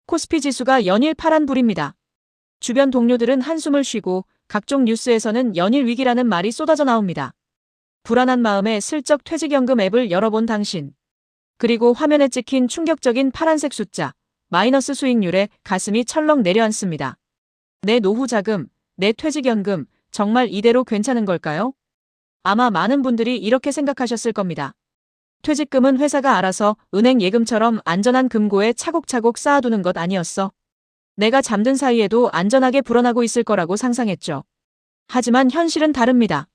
코스피 지수가 연일 파란불입니다. 주변 동료들은 한숨을 쉬고 각종 뉴스에서는 연일 위기라는 말이 쏟아져 나옵니다. 불안한 마음에 슬쩍 퇴직연금 앱을 열어본 당신. 그리고 화면에 찍힌 충격적인 파란색 숫자, 마이너스 수익률에 가슴이 철렁 내려앉습니다. 내 노후 자금, 내 퇴직연금, 정말 이대로 괜찮은 걸까요? 아마 많은 분들이 이렇게 생각하셨을 겁니다. 퇴직금은 회사가 알아서 은행 예금처럼 안전한 금고에 차곡차곡 쌓아두는 것 아니었어. 내가 잠든 사이에도 안전하게 불어나고 있을 거라고 상상했죠. 하지만 현실은 다릅니다.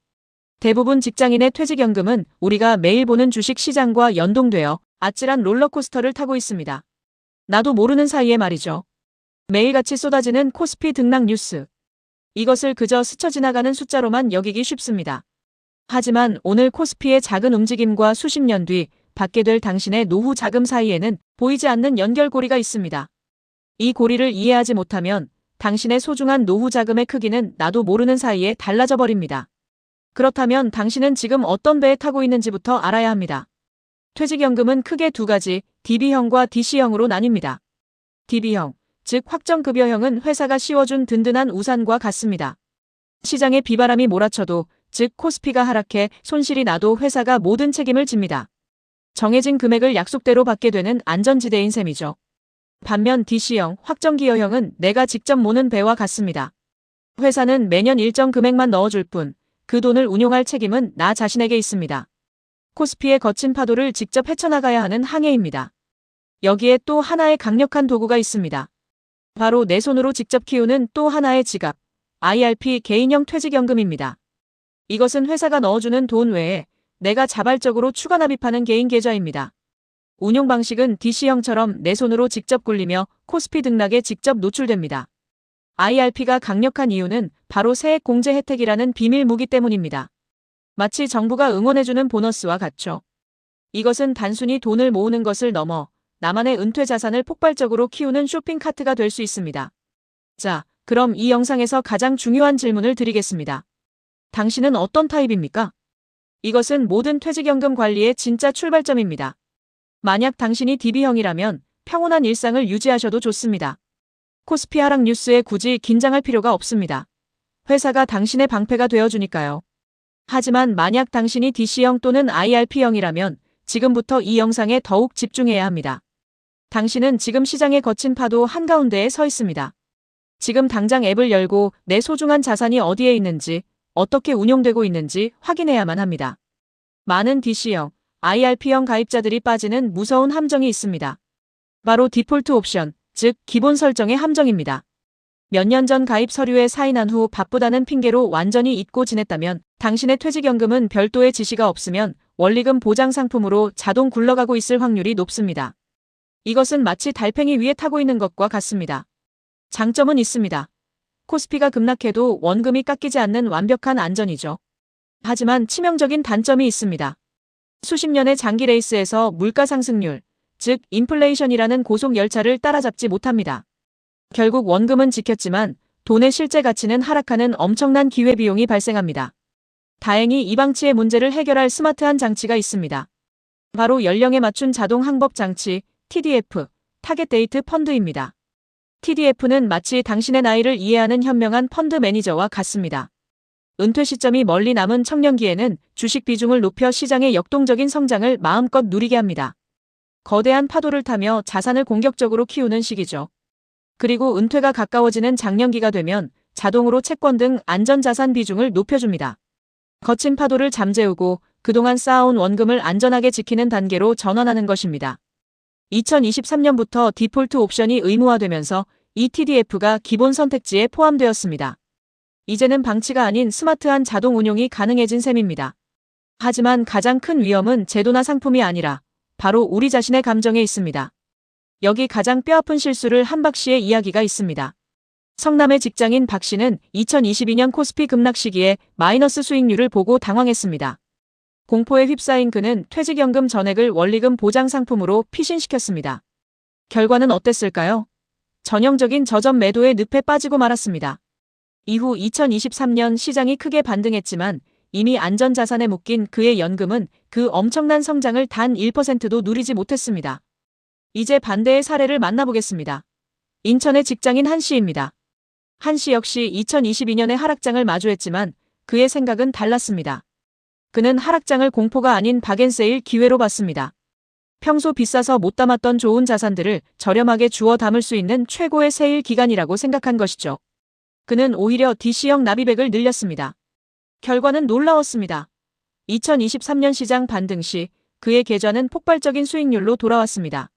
대부분 직장인의 퇴직연금은 우리가 매일 보는 주식 시장과 연동되어 아찔한 롤러코스터를 타고 있습니다. 나도 모르는 사이에 말이죠. 매일같이 쏟아지는 코스피 등락 뉴스. 이것을 그저 스쳐 지나가는 숫자로만 여기기 쉽습니다. 하지만 오늘 코스피의 작은 움직임과 수십 년 뒤 받게 될 당신의 노후 자금 사이에는 보이지 않는 연결고리가 있습니다. 이 고리를 이해하지 못하면 당신의 소중한 노후 자금의 크기는 나도 모르는 사이에 달라져 버립니다. 그렇다면 당신은 지금 어떤 배에 타고 있는지부터 알아야 합니다. 퇴직연금은 크게 두 가지, DB형과 DC형으로 나뉩니다. DB형, 즉 확정급여형은 회사가 씌워준 든든한 우산과 같습니다. 시장에 비바람이 몰아쳐도, 즉 코스피가 하락해 손실이 나도 회사가 모든 책임을 집니다. 정해진 금액을 약속대로 받게 되는 안전지대인 셈이죠. 반면 DC형, 확정기여형은 내가 직접 모는 배와 같습니다. 회사는 매년 일정 금액만 넣어줄 뿐, 그 돈을 운용할 책임은 나 자신에게 있습니다. 코스피의 거친 파도를 직접 헤쳐나가야 하는 항해입니다. 여기에 또 하나의 강력한 도구가 있습니다. 바로 내 손으로 직접 키우는 또 하나의 지갑, IRP 개인형 퇴직연금입니다. 이것은 회사가 넣어주는 돈 외에 내가 자발적으로 추가 납입하는 개인 계좌입니다. 운용 방식은 DC형처럼 내 손으로 직접 굴리며 코스피 등락에 직접 노출됩니다. IRP가 강력한 이유는 바로 세액 공제 혜택이라는 비밀 무기 때문입니다. 마치 정부가 응원해주는 보너스와 같죠. 이것은 단순히 돈을 모으는 것을 넘어 나만의 은퇴 자산을 폭발적으로 키우는 쇼핑 카트가 될 수 있습니다. 자, 그럼 이 영상에서 가장 중요한 질문을 드리겠습니다. 당신은 어떤 타입입니까? 이것은 모든 퇴직연금 관리의 진짜 출발점입니다. 만약 당신이 DB형이라면 평온한 일상을 유지하셔도 좋습니다. 코스피 하락 뉴스에 굳이 긴장할 필요가 없습니다. 회사가 당신의 방패가 되어주니까요. 하지만 만약 당신이 DC형 또는 IRP형이라면 지금부터 이 영상에 더욱 집중해야 합니다. 당신은 지금 시장의 거친 파도 한가운데에 서 있습니다. 지금 당장 앱을 열고 내 소중한 자산이 어디에 있는지, 어떻게 운용되고 있는지 확인해야만 합니다. 많은 DC형, IRP형 가입자들이 빠지는 무서운 함정이 있습니다. 바로 디폴트 옵션, 즉 기본 설정의 함정입니다. 몇 년 전 가입 서류에 사인한 후 바쁘다는 핑계로 완전히 잊고 지냈다면 당신의 퇴직연금은 별도의 지시가 없으면 원리금 보장 상품으로 자동 굴러가고 있을 확률이 높습니다. 이것은 마치 달팽이 위에 타고 있는 것과 같습니다. 장점은 있습니다. 코스피가 급락해도 원금이 깎이지 않는 완벽한 안전이죠. 하지만 치명적인 단점이 있습니다. 수십 년의 장기 레이스에서 물가 상승률, 즉 인플레이션이라는 고속 열차를 따라잡지 못합니다. 결국 원금은 지켰지만 돈의 실제 가치는 하락하는 엄청난 기회비용이 발생합니다. 다행히 이 방치의 문제를 해결할 스마트한 장치가 있습니다. 바로 연령에 맞춘 자동 항법 장치, TDF, 타겟 데이트 펀드입니다. TDF는 마치 당신의 나이를 이해하는 현명한 펀드 매니저와 같습니다. 은퇴 시점이 멀리 남은 청년기에는 주식 비중을 높여 시장의 역동적인 성장을 마음껏 누리게 합니다. 거대한 파도를 타며 자산을 공격적으로 키우는 시기죠. 그리고 은퇴가 가까워지는 장년기가 되면 자동으로 채권 등 안전자산 비중을 높여줍니다. 거친 파도를 잠재우고 그동안 쌓아온 원금을 안전하게 지키는 단계로 전환하는 것입니다. 2023년부터 디폴트 옵션이 의무화되면서 ETDF가 기본 선택지에 포함되었습니다. 이제는 방치가 아닌 스마트한 자동 운용이 가능해진 셈입니다. 하지만 가장 큰 위험은 제도나 상품이 아니라 바로 우리 자신의 감정에 있습니다. 여기 가장 뼈아픈 실수를 한 박 씨의 이야기가 있습니다. 성남의 직장인 박 씨는 2022년 코스피 급락 시기에 마이너스 수익률을 보고 당황했습니다. 공포에 휩싸인 그는 퇴직연금 전액을 원리금 보장 상품으로 피신시켰습니다. 결과는 어땠을까요? 전형적인 저점 매도의 늪에 빠지고 말았습니다. 이후 2023년 시장이 크게 반등했지만 이미 안전자산에 묶인 그의 연금은 그 엄청난 성장을 단 1%도 누리지 못했습니다. 이제 반대의 사례를 만나보겠습니다. 인천의 직장인 한 씨입니다. 한 씨 역시 2022년에 하락장을 마주했지만 그의 생각은 달랐습니다. 그는 하락장을 공포가 아닌 박앤세일 기회로 봤습니다. 평소 비싸서 못 담았던 좋은 자산들을 저렴하게 주워 담을 수 있는 최고의 세일 기간이라고 생각한 것이죠. 그는 오히려 DC형 납입액을 늘렸습니다. 결과는 놀라웠습니다. 2023년 시장 반등 시 그의 계좌는 폭발적인 수익률로 돌아왔습니다.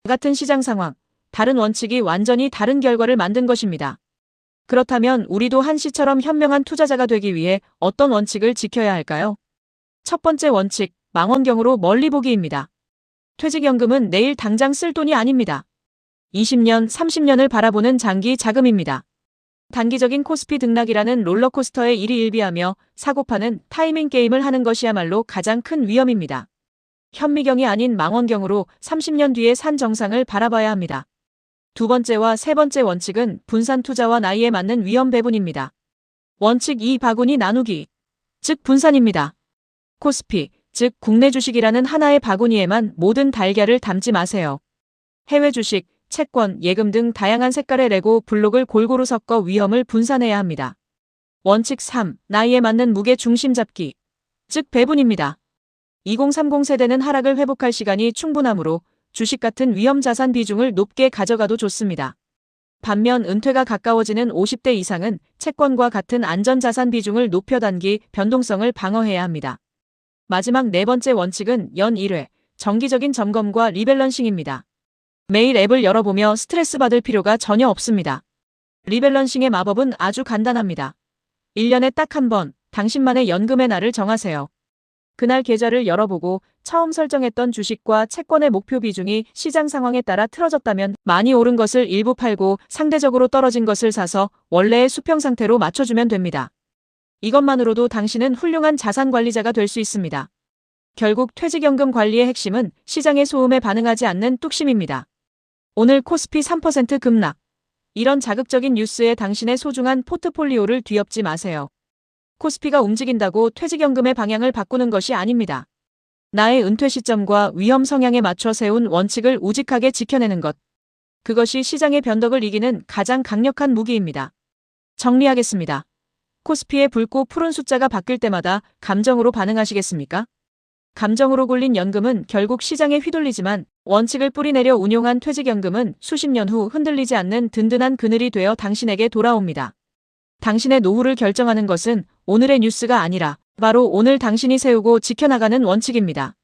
같은 시장 상황, 다른 원칙이 완전히 다른 결과를 만든 것입니다. 그렇다면 우리도 한 씨처럼 현명한 투자자가 되기 위해 어떤 원칙을 지켜야 할까요? 첫 번째 원칙, 망원경으로 멀리 보기입니다. 퇴직연금은 내일 당장 쓸 돈이 아닙니다. 20년, 30년을 바라보는 장기 자금입니다. 단기적인 코스피 등락이라는 롤러코스터에 일희일비하며 사고파는 타이밍 게임을 하는 것이야말로 가장 큰 위험입니다. 현미경이 아닌 망원경으로 30년 뒤의 산 정상을 바라봐야 합니다. 두 번째와 세 번째 원칙은 분산 투자와 나이에 맞는 위험 배분입니다. 원칙 2 바구니 나누기, 즉 분산입니다. 코스피, 즉 국내 주식이라는 하나의 바구니에만 모든 달걀을 담지 마세요. 해외 주식, 채권, 예금 등 다양한 색깔의 레고 블록을 골고루 섞어 위험을 분산해야 합니다. 원칙 3. 나이에 맞는 무게 중심 잡기, 즉 배분입니다. 2030 세대는 하락을 회복할 시간이 충분하므로 주식 같은 위험 자산 비중을 높게 가져가도 좋습니다. 반면 은퇴가 가까워지는 50대 이상은 채권과 같은 안전 자산 비중을 높여 단기 변동성을 방어해야 합니다. 마지막 네 번째 원칙은 연 1회, 정기적인 점검과 리밸런싱입니다. 매일 앱을 열어보며 스트레스 받을 필요가 전혀 없습니다. 리밸런싱의 마법은 아주 간단합니다. 1년에 딱 한 번, 당신만의 연금의 날을 정하세요. 그날 계좌를 열어보고 처음 설정했던 주식과 채권의 목표 비중이 시장 상황에 따라 틀어졌다면 많이 오른 것을 일부 팔고 상대적으로 떨어진 것을 사서 원래의 수평 상태로 맞춰주면 됩니다. 이것만으로도 당신은 훌륭한 자산 관리자가 될 수 있습니다. 결국 퇴직연금 관리의 핵심은 시장의 소음에 반응하지 않는 뚝심입니다. 오늘 코스피 3% 급락. 이런 자극적인 뉴스에 당신의 소중한 포트폴리오를 뒤엎지 마세요. 코스피가 움직인다고 퇴직연금의 방향을 바꾸는 것이 아닙니다. 나의 은퇴 시점과 위험 성향에 맞춰 세운 원칙을 우직하게 지켜내는 것. 그것이 시장의 변덕을 이기는 가장 강력한 무기입니다. 정리하겠습니다. 코스피의 붉고 푸른 숫자가 바뀔 때마다 감정으로 반응하시겠습니까? 감정으로 굴린 연금은 결국 시장에 휘둘리지만 원칙을 뿌리내려 운용한 퇴직연금은 수십 년 후 흔들리지 않는 든든한 그늘이 되어 당신에게 돌아옵니다. 당신의 노후를 결정하는 것은 오늘의 뉴스가 아니라 바로 오늘 당신이 세우고 지켜나가는 원칙입니다.